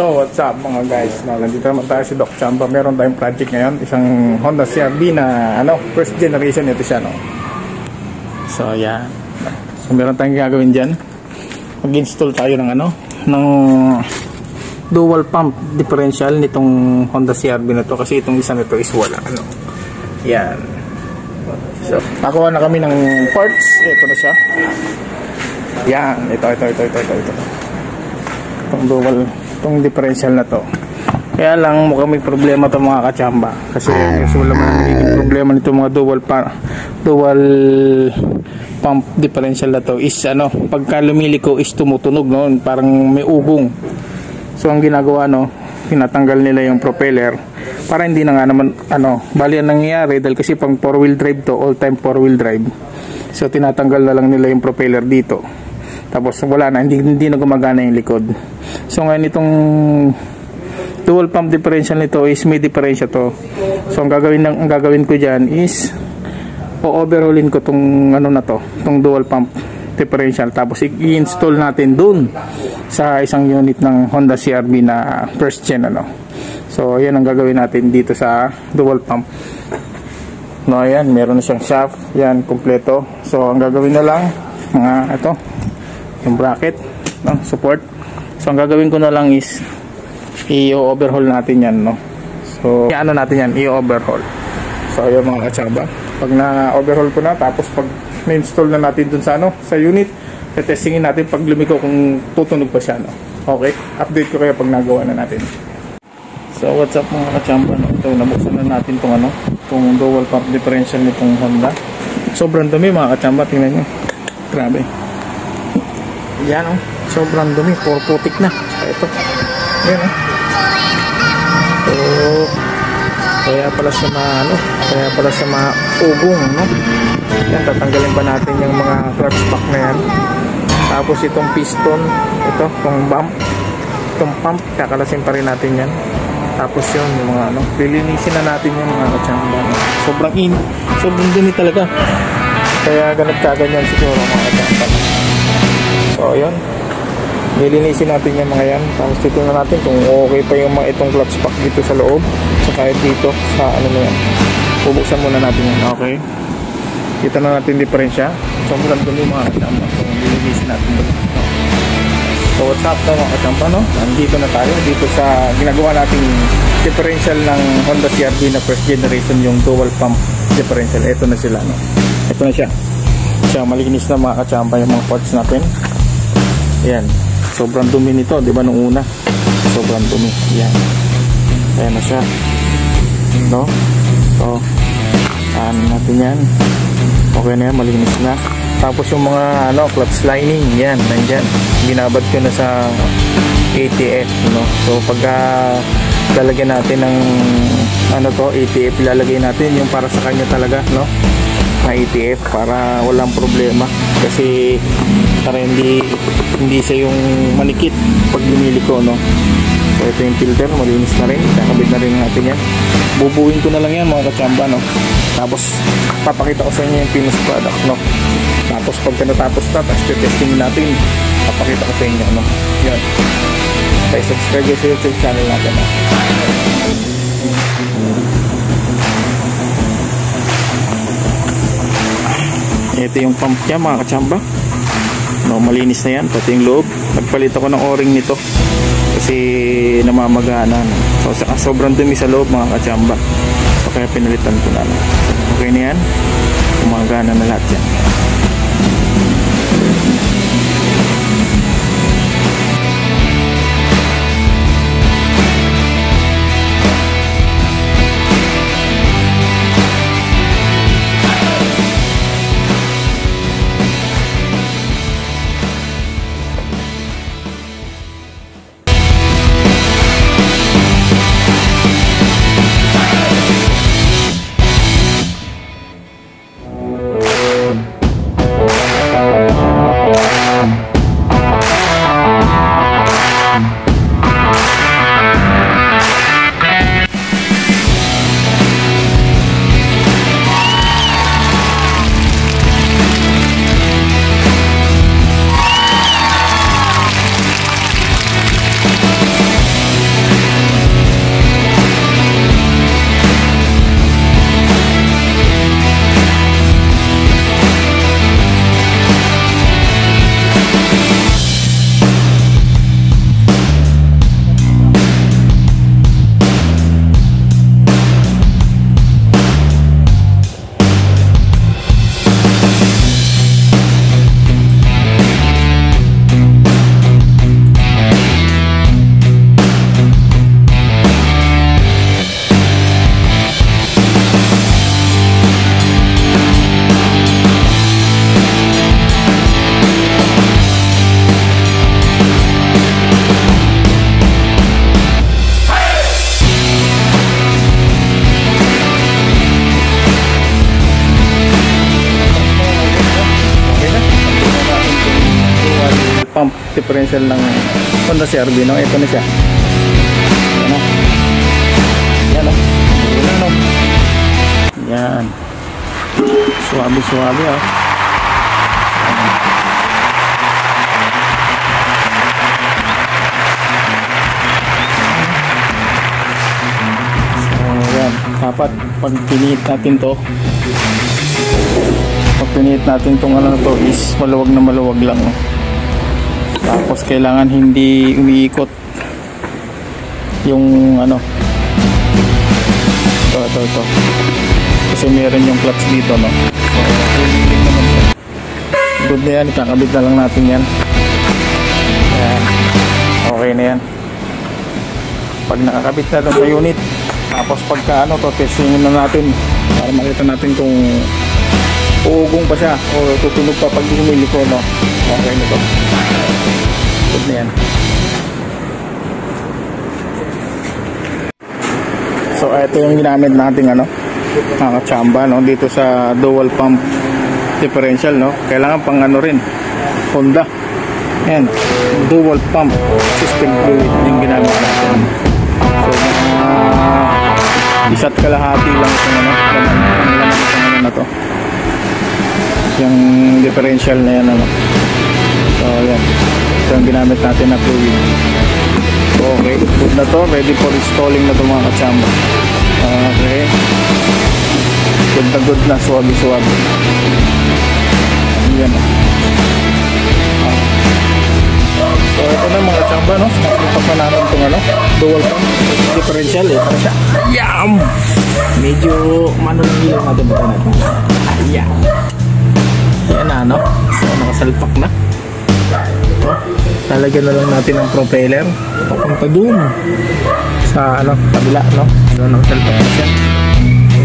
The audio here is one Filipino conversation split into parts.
So what's up mga guys, nandito naman tayo si Doc Chamba. Meron tayong project ngayon, isang Honda CR-V na first generation ito siya, no? So yan, so meron tayong gagawin dyan. Mag-install tayo ng ng dual pump differential nitong Honda CR-V na to, kasi itong isa nito is wala, yan. So nakuha na kami ng parts. Ito na siya, yan, ito itong differential na to. Kaya lang mukhang may problema to mga kachamba, kasi wala man nagiging problema nito mga dual pump differential na to is pagka lumiliko is tumutunog, no? Parang may ugong. So ang ginagawa, tinatanggal nila yung propeller para hindi na nga naman bali ang nangyayari, dahil kasi pang 4-wheel drive to, all time 4-wheel drive. So tinatanggal na lang nila yung propeller dito, tapos wala na, hindi na gumagana yung likod. So ngayon itong dual pump differential nito is may differential to. So ang gagawin ko diyan is o-overhaulin ko tong tong dual pump differential, tapos i-install natin dun sa isang unit ng Honda CR-V na first gen, So yan ang gagawin natin dito sa dual pump. Ayan, meron na siyang shaft, yan kompleto. So ang gagawin na lang yung bracket, support. So ang gagawin ko na lang is i-overhaul natin yan, So natin yan, i-overhaul. So ayun mga katsaba, pag na-overhaul ko na, tapos pag na-install na natin dun sa unit, testingin natin pag lumiko kung tutunog pa siya, Okay, update ko kayo pag nagawa na natin. So what's up mga katsamba, Ito, nabuksan na natin itong dual pump differential nitong Honda. Sobrang dumi mga katsamba, tingnan nyo, grabe yan, sobrang dumi, puro putik na. Ito, yan, So kaya pala sa maugong, yan, tatanggalin pa natin yung mga clutch pack na yan. Tapos itong piston, itong pump, kakalasin pa rin natin yan. Tapos yun, yung mga lilinisin na natin yung mga katsamba. Sobrang dumi talaga, kaya ganyan siguro mga katsamba. So yun, nilinisin natin yung mga yan. Tapos titignan natin kung okay pa yung mga itong clutch pack dito sa loob, saka dito sa na yan. Bubuksan muna natin yan. Okay, kita na natin diferensya. So mulan dun yung mga katsamba, so nilinisin natin dun. So what's up mga katsamba, nandito na tayo dito sa ginagawa nating differential ng Honda CR-V na first generation, yung dual pump differential. Ito na sila, ito na siya. So malinis na mga katsamba yung mga parts natin. Yan, sobrang dumi nito, di ba, nung una sobrang dumi. Yan, ayan na siya, So natin yan, okay na yan, malinis na. Tapos yung mga clutch lining, yan, nandyan, binabad ko na sa ATF, So pagka lalagyan natin ng ATF, ilalagay natin yung para sa kanya talaga, na ATF, para walang problema, kasi para hindi siya yung manikit pag lumiliko, So ito yung filter, malinis na rin, kakabit na rin natin yan. Bubuin ko na lang yan mga katsamba, Tapos papakita ko sa inyo yung finished product, Tapos pagka natapos na, tapos testing natin, papakita ko sa inyo, Yan, kaya subscribe sa YouTube channel natin, Ito yung pump niya mga katsamba, malinis na yan, pati yung loob. Nagpalit ako ng o-ring nito kasi namamagana, So sobrang dumi sa loob mga katsamba, so kaya pinalitan ko na. Okay na yan, gumagana na lahat yan. differential ng Honda CR-V, no? Ito na siya. Yan, no? Yan, no? Yan, no? Yan. Suwabe-suwabe, oh. Dapat pag pinihit natin to, tong ano to is maluwag na maluwag lang, no? Tapos kailangan hindi umiikot yung ano ito kasi meron yung clutch dito, no? So hiling naman siya. Good na yan, ikakabit na lang natin yan. Ayan. Okay na yan pag nakakabit na doon sa unit. Tapos pagka ano to, testingin na natin para makita natin kung uugong pa siya o tutunog pa pag humiliko, no? Okay na to. Good na yan. So ito yung ginamit nating ano, mga kachamba, no? Dito sa dual pump differential, no? Kailangan pang ano rin, Honda. Yan, dual pump system fluid yung ginamit natin. So isa't kalahati lang itong ano, laman itong ano na to, yung differential na yan, ano. So yan, ito yung ginamit natin na fluid. So okay, good na to, ready for installing na to mga kachamba. Okay, good na, suwabi-suwabi. Yan. So ito na mga kachamba, no? Nakita pa natin itong ano, dual pump differential, ito siya. Yum! Medyo mano lang ilaw natin ba natin. Ayan. Yan na, no? So nakasalpak na. So, lalagyan na lang natin ang propeller papunta doon sa ano, kabila, no? So nakasalpak na siya.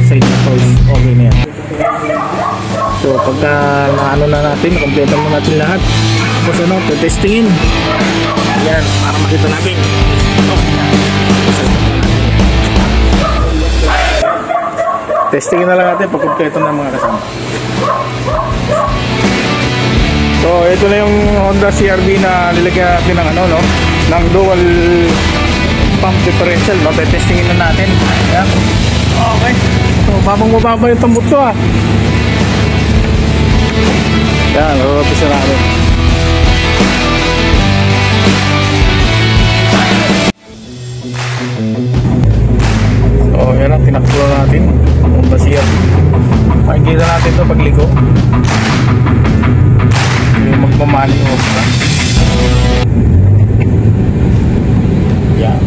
Side na to is okay na yan. So pagka naano na natin, kompleto na natin lahat. Tapos ano, testingin. Yan, para makita natin. Testingin na lang natin pag kompleto na mga kasama. So ito na yung Honda CR-V na nilagyan natin ng ano, no, ng dual pump differential, no? Testingin na natin. Yan. Okay. So babang-bababa yung tambutso, ah. Yan, lulapis na natin. So yan lang, tinakbo natin ang CR-V. Makikita natin ito pagliko, yung magmamali mo pa. Yan.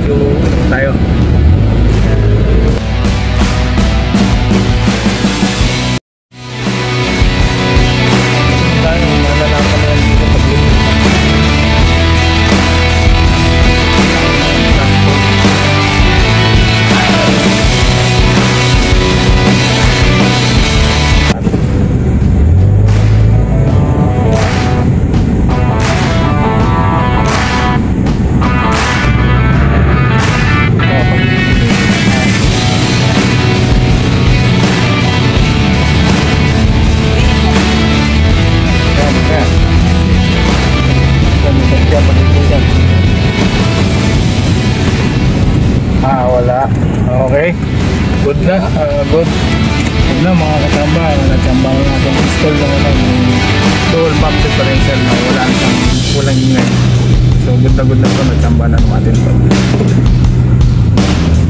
So tayo malalaman na dito pagliko. Wala. Okay. Good na. Good. Good na mga kasamba. Nachamba na natin install ng ano, dual pump differential na walang ingay. So good na ito. Nachamba na natin ito.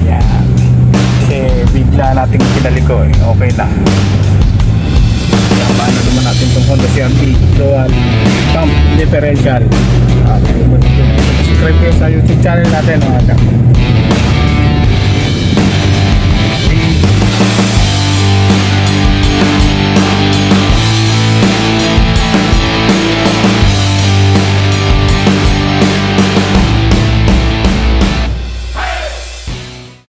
Yan. Kasi bigla nating pinaliko, eh. Okay na. Nachamba na naman natin itong Honda CR-V dual pump differential. Okay. Subscribe kayo sa YouTube channel natin mga kasamba.